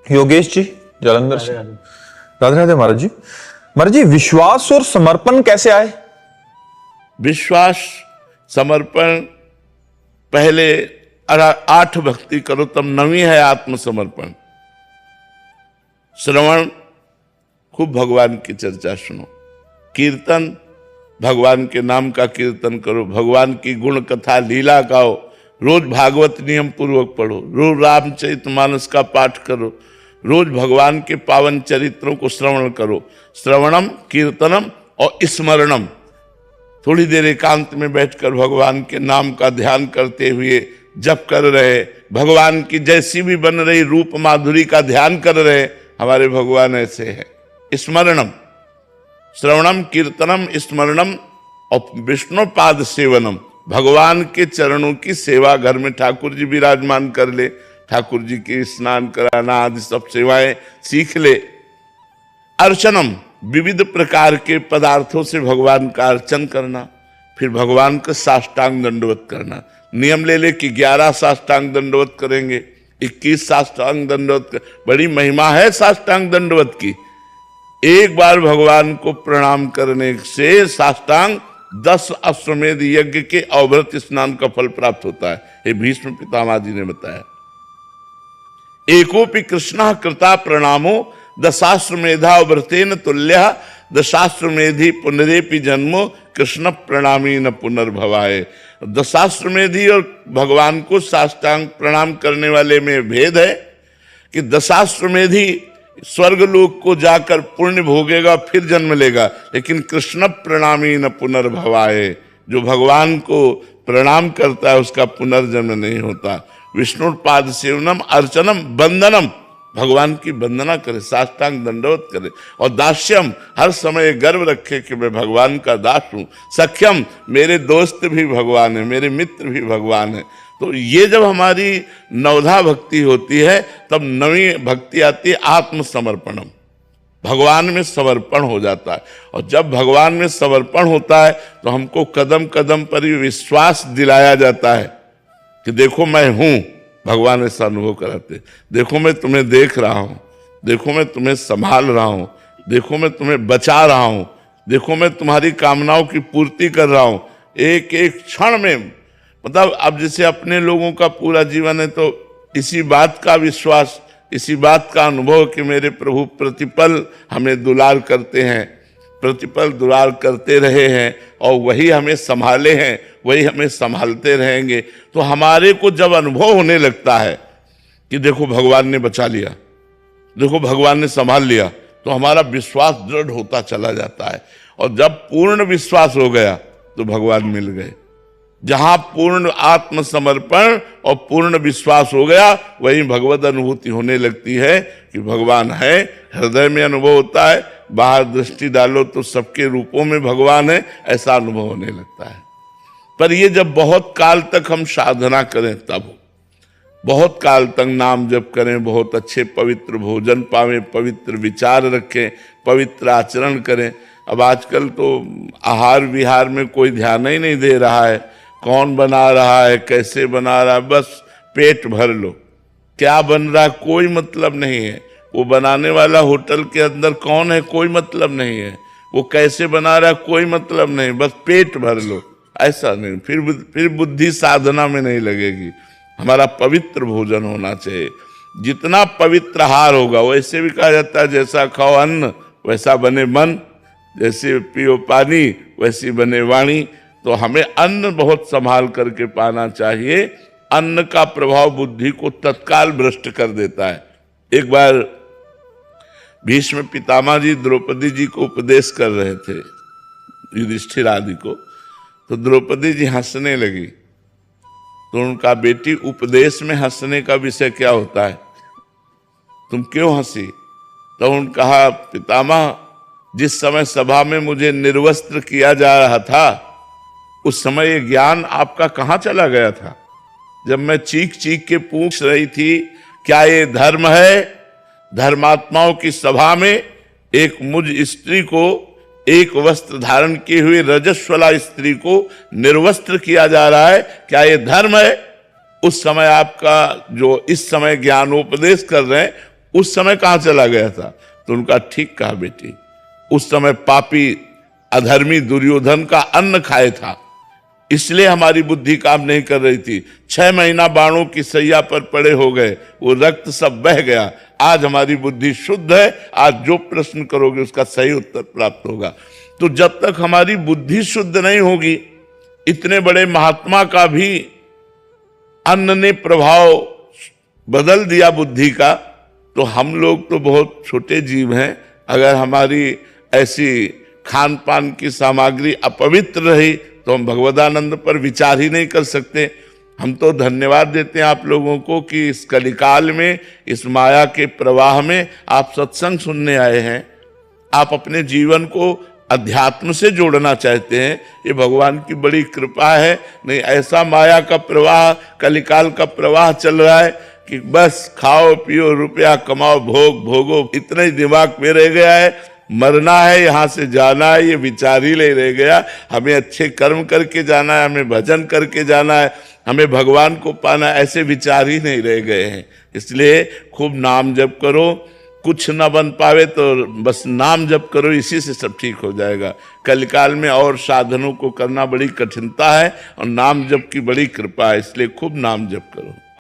योगेश जी जालंधर से। राधे राधे महाराज जी। महाराज जी, विश्वास और समर्पण कैसे आए? विश्वास समर्पण पहले 8 भक्ति करो, तब 9वीं है आत्मसमर्पण। श्रवण, खूब भगवान की चर्चा सुनो। कीर्तन, भगवान के नाम का कीर्तन करो, भगवान की गुण कथा लीला गाओ, रोज भागवत नियम पूर्वक पढ़ो, रोज रामचरितमानस का पाठ करो, रोज भगवान के पावन चरित्रों को श्रवण करो। श्रवणम, कीर्तनम और स्मरणम। थोड़ी देर एकांत में बैठकर भगवान के नाम का ध्यान करते हुए जप कर रहे, भगवान की जैसी भी बन रही रूप माधुरी का ध्यान कर रहे। हमारे भगवान ऐसे हैं। स्मरणम, श्रवणम, कीर्तनम, स्मरणम और विष्णु पाद सेवनम। भगवान के चरणों की सेवा, घर में ठाकुर जी विराजमान कर ले, ठाकुर जी की स्नान कराना आदि सब सेवाएं सीख ले। अर्चनम, विविध प्रकार के पदार्थों से भगवान का अर्चन करना, फिर भगवान का साष्टांग दंडवत करना। नियम ले ले कि 11 साष्टांग दंडवत करेंगे, 21 साष्टांग दंडवत। बड़ी महिमा है साष्टांग दंडवत की। एक बार भगवान को प्रणाम करने से साष्टांग 10 अश्वमेध यज्ञ के अवभृत स्नान का फल प्राप्त होता है। ये भीष्म पितामह जी ने बताया। एकोपि कृष्ण कृता प्रणामो दशाश्वमेधाव्रतेन तुल्य दशाश्वमेधि पुनरेपि जन्मो कृष्ण प्रणामी न पुनर्भवाए। दशाश्वमेधि और भगवान को साष्टांग प्रणाम करने वाले में भेद है कि दशाश्वमेधि स्वर्गलोक को जाकर पुण्य भोगेगा फिर जन्म लेगा, लेकिन कृष्ण प्रणामी न पुनर्भवाए। जो भगवान को प्रणाम करता है उसका पुनर्जन्म नहीं होता। विष्णु पाद सेवनम, अर्चनम, वंदनम, भगवान की वंदना करे, साष्टांग दंडवत करे। और दास्यम, हर समय गर्व रखे कि मैं भगवान का दास हूं। सख्यम, मेरे दोस्त भी भगवान है, मेरे मित्र भी भगवान है। तो ये जब हमारी नवधा भक्ति होती है तब 9वीं भक्ति आती है आत्मसमर्पणम। भगवान में समर्पण हो जाता है। और जब भगवान में समर्पण होता है तो हमको कदम कदम पर ही विश्वास दिलाया जाता है कि देखो मैं हूं। भगवान ऐसा अनुभव कराते, देखो मैं तुम्हें देख रहा हूं, देखो मैं तुम्हें संभाल रहा हूं, देखो मैं तुम्हें बचा रहा हूं, देखो मैं तुम्हारी कामनाओं की पूर्ति कर रहा हूं। एक एक क्षण में, मतलब अब जैसे अपने लोगों का पूरा जीवन है तो इसी बात का विश्वास, इसी बात का अनुभव कि मेरे प्रभु प्रतिपल हमें दुलार करते हैं, प्रतिपल दुलार करते रहे हैं और वही हमें संभाले हैं, वही हमें संभालते रहेंगे। तो हमारे को जब अनुभव होने लगता है कि देखो भगवान ने बचा लिया, देखो भगवान ने संभाल लिया, तो हमारा विश्वास दृढ़ होता चला जाता है। और जब पूर्ण विश्वास हो गया तो भगवान मिल गए। जहां पूर्ण आत्मसमर्पण और पूर्ण विश्वास हो गया वहीं भगवत अनुभूति होने लगती है कि भगवान है। हृदय में अनुभव होता है, बाहर दृष्टि डालो तो सबके रूपों में भगवान है, ऐसा अनुभव होने लगता है। पर ये जब बहुत काल तक हम साधना करें, तब बहुत काल तक नाम जप करें, बहुत अच्छे पवित्र भोजन पावें, पवित्र विचार रखें, पवित्र आचरण करें। अब आजकल तो आहार विहार में कोई ध्यान ही नहीं दे रहा है। कौन बना रहा है, कैसे बना रहा है, बस पेट भर लो। क्या बन रहा है कोई मतलब नहीं है। वो बनाने वाला होटल के अंदर कौन है कोई मतलब नहीं है। वो कैसे बना रहा है कोई मतलब नहीं, बस पेट भर लो। ऐसा नहीं, फिर बुद्धि साधना में नहीं लगेगी। हमारा पवित्र भोजन होना चाहिए। जितना पवित्र आहार होगा, वैसे भी कहा जाता है जैसा खाओ अन्न वैसा बने मन, जैसे पियो पानी वैसी बने वाणी। तो हमें अन्न बहुत संभाल करके पाना चाहिए। अन्न का प्रभाव बुद्धि को तत्काल भ्रष्ट कर देता है। एक बार भीष्म पितामह जी द्रौपदी जी को उपदेश कर रहे थे, युधिष्ठिर आदि को, तो द्रौपदी जी हंसने लगी। तो उनका बेटी, उपदेश में हंसने का विषय क्या होता है, तुम क्यों हंसी? तो उन्होंने कहा, पितामह जिस समय सभा में मुझे निर्वस्त्र किया जा रहा था उस समय ये ज्ञान आपका कहाँ चला गया था? जब मैं चीख चीख के पूछ रही थी क्या ये धर्म है, धर्मात्माओं की सभा में एक मुझ स्त्री को, एक वस्त्र धारण किए हुए रजस्वला स्त्री को निर्वस्त्र किया जा रहा है, क्या ये धर्म है? उस समय आपका जो इस समय ज्ञानोपदेश कर रहे हैं उस समय कहाँ चला गया था? तो उनका ठीक कहा बेटी, उस समय पापी अधर्मी दुर्योधन का अन्न खाए था, इसलिए हमारी बुद्धि काम नहीं कर रही थी। 6 महीना बाणों की सैया पर पड़े हो गए, वो रक्त सब बह गया। आज हमारी बुद्धि शुद्ध है, आज जो प्रश्न करोगे उसका सही उत्तर प्राप्त होगा। तो जब तक हमारी बुद्धि शुद्ध नहीं होगी, इतने बड़े महात्मा का भी अन्न ने प्रभाव बदल दिया बुद्धि का, तो हम लोग तो बहुत छोटे जीव हैं। अगर हमारी ऐसी खान पान की सामग्री अपवित्र रही तो हम भगवदानंद पर विचार ही नहीं कर सकते। हम तो धन्यवाद देते हैं आप लोगों को कि इस कलिकाल में, इस माया के प्रवाह में आप सत्संग सुनने आए हैं, आप अपने जीवन को अध्यात्म से जोड़ना चाहते हैं। ये भगवान की बड़ी कृपा है। नहीं ऐसा माया का प्रवाह, कलिकाल का प्रवाह चल रहा है कि बस खाओ पियो, रुपया कमाओ, भोग भोगो, इतना ही दिमाग में रह गया है। मरना है, यहाँ से जाना है, ये विचार ही नहीं रह गया। हमें अच्छे कर्म करके जाना है, हमें भजन करके जाना है, हमें भगवान को पाना, ऐसे विचार ही नहीं रह गए हैं। इसलिए खूब नाम जप करो, कुछ ना बन पावे तो बस नाम जप करो, इसी से सब ठीक हो जाएगा। कलिकाल में और साधनों को करना बड़ी कठिनता है और नाम जप की बड़ी कृपा है, इसलिए खूब नाम जप करो।